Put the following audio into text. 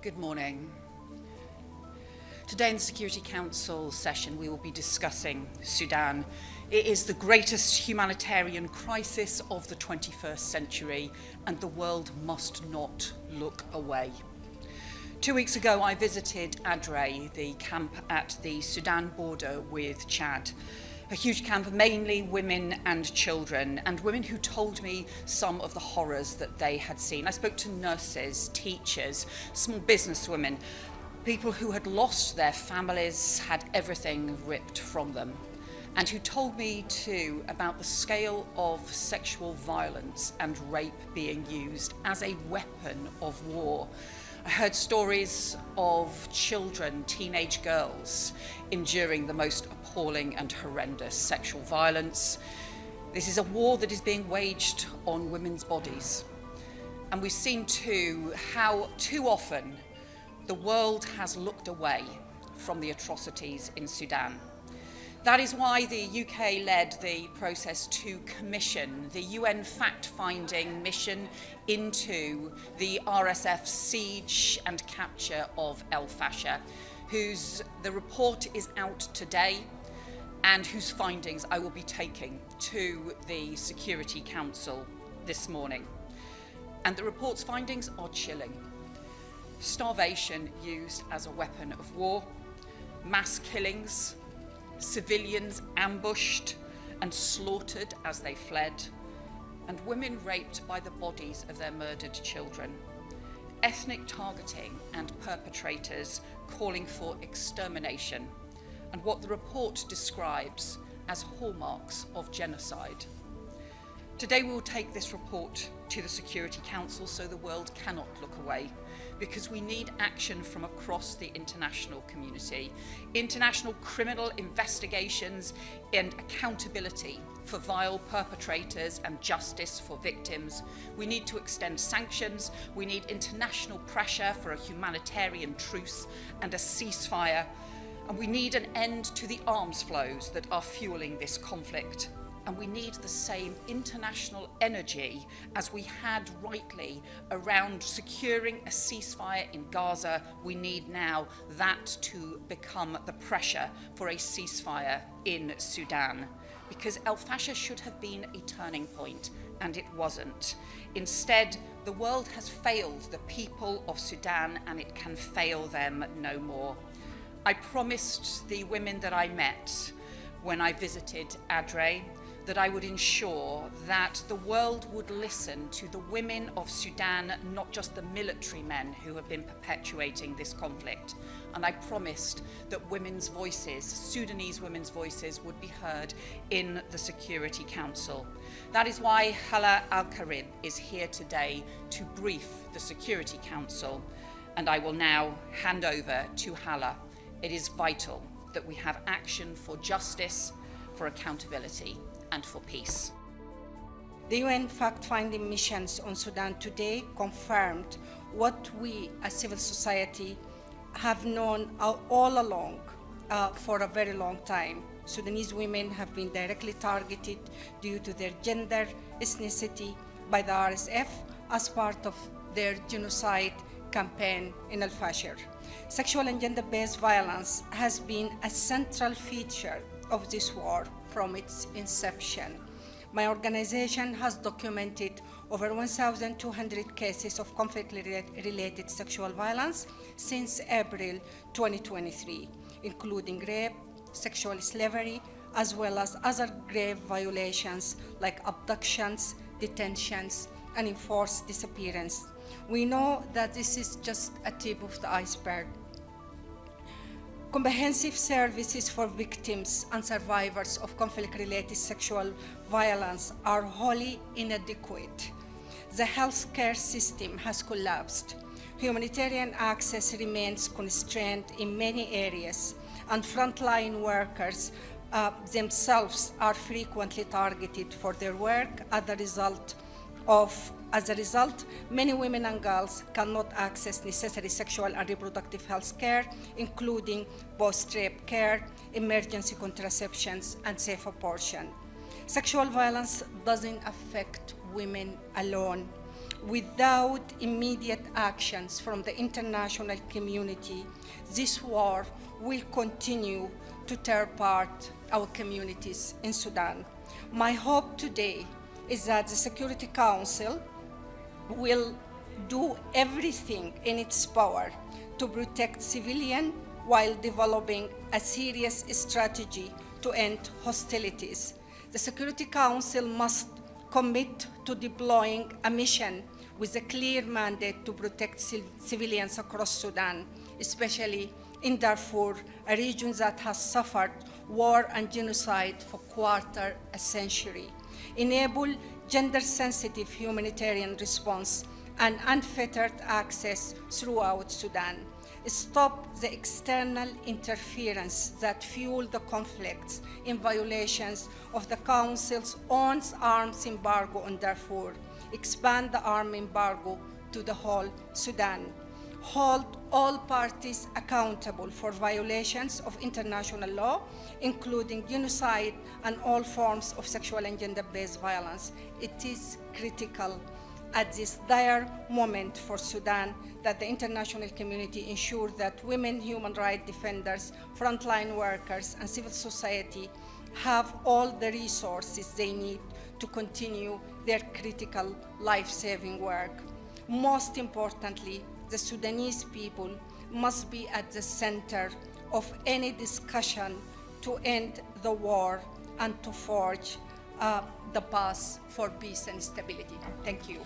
Good morning. Today in the Security Council session, we will be discussing Sudan. It is the greatest humanitarian crisis of the 21st century, and the world must not look away. 2 weeks ago, I visited Adre, the camp at the Sudan border with Chad. A huge camp of mainly women and children, and women who told me some of the horrors that they had seen. I spoke to nurses, teachers, small businesswomen, people who had lost their families, had everything ripped from them, and who told me too about the scale of sexual violence and rape being used as a weapon of war. I heard stories of children, teenage girls, enduring the most appalling and horrendous sexual violence. This is a war that is being waged on women's bodies. And we've seen too how too often the world has looked away from the atrocities in Sudan. That is why the UK led the process to commission the UN fact-finding mission into the RSF siege and capture of al-fashir, the report is out today and whose findings I will be taking to the Security Council this morning. And the report's findings are chilling. Starvation used as a weapon of war, mass killings, civilians ambushed and slaughtered as they fled, and women raped by the bodies of their murdered children. Ethnic targeting and perpetrators calling for extermination, and what the report describes as hallmarks of genocide. Today we will take this report to the Security Council so the world cannot look away, because we need action from across the international community. International criminal investigations and accountability for vile perpetrators and justice for victims. We need to extend sanctions. We need international pressure for a humanitarian truce and a ceasefire. And we need an end to the arms flows that are fueling this conflict. And we need the same international energy as we had rightly around securing a ceasefire in Gaza. We need now that to become the pressure for a ceasefire in Sudan. Because al-fashir should have been a turning point, and it wasn't. Instead, the world has failed the people of Sudan, and it can fail them no more. I promised the women that I met when I visited Adre that I would ensure that the world would listen to the women of Sudan, not just the military men who have been perpetuating this conflict. And I promised that women's voices, Sudanese women's voices, would be heard in the Security Council. That is why Hala Al-Karib is here today to brief the Security Council. And I will now hand over to Hala. It is vital that we have action for justice, for accountability, and for peace. The UN fact-finding missions on Sudan today confirmed what we as civil society have known all along for a very long time. Sudanese women have been directly targeted due to their gender, ethnicity by the RSF as part of their genocide campaign in al-fashir. Sexual and gender-based violence has been a central feature of this war from its inception. My organization has documented over 1,200 cases of conflict-related sexual violence since April 2023, including rape, sexual slavery, as well as other grave violations like abductions, detentions, and enforced disappearance. We know that this is just a tip of the iceberg. Comprehensive services for victims and survivors of conflict-related sexual violence are wholly inadequate. The healthcare system has collapsed. Humanitarian access remains constrained in many areas, and frontline workers themselves are frequently targeted for their work. As a result, many women and girls cannot access necessary sexual and reproductive health care, including post-rape care, emergency contraceptions, and safe abortion. Sexual violence doesn't affect women alone. Without immediate actions from the international community, this war will continue to tear apart our communities in Sudan. My hope today is that the Security Council will do everything in its power to protect civilians while developing a serious strategy to end hostilities. The Security Council must commit to deploying a mission with a clear mandate to protect civilians across Sudan, especially in Darfur, a region that has suffered war and genocide for quarter a century. Enable gender-sensitive humanitarian response and unfettered access throughout Sudan. Stop the external interference that fuel the conflicts in violations of the Council's own arms embargo on Darfur. Expand the arms embargo to the whole Sudan. Hold all parties accountable for violations of international law, including genocide and all forms of sexual and gender-based violence. It is critical at this dire moment for Sudan that the international community ensure that women, human rights defenders, frontline workers, and civil society have all the resources they need to continue their critical life-saving work. Most importantly, the Sudanese people must be at the center of any discussion to end the war and to forge the path for peace and stability. Thank you.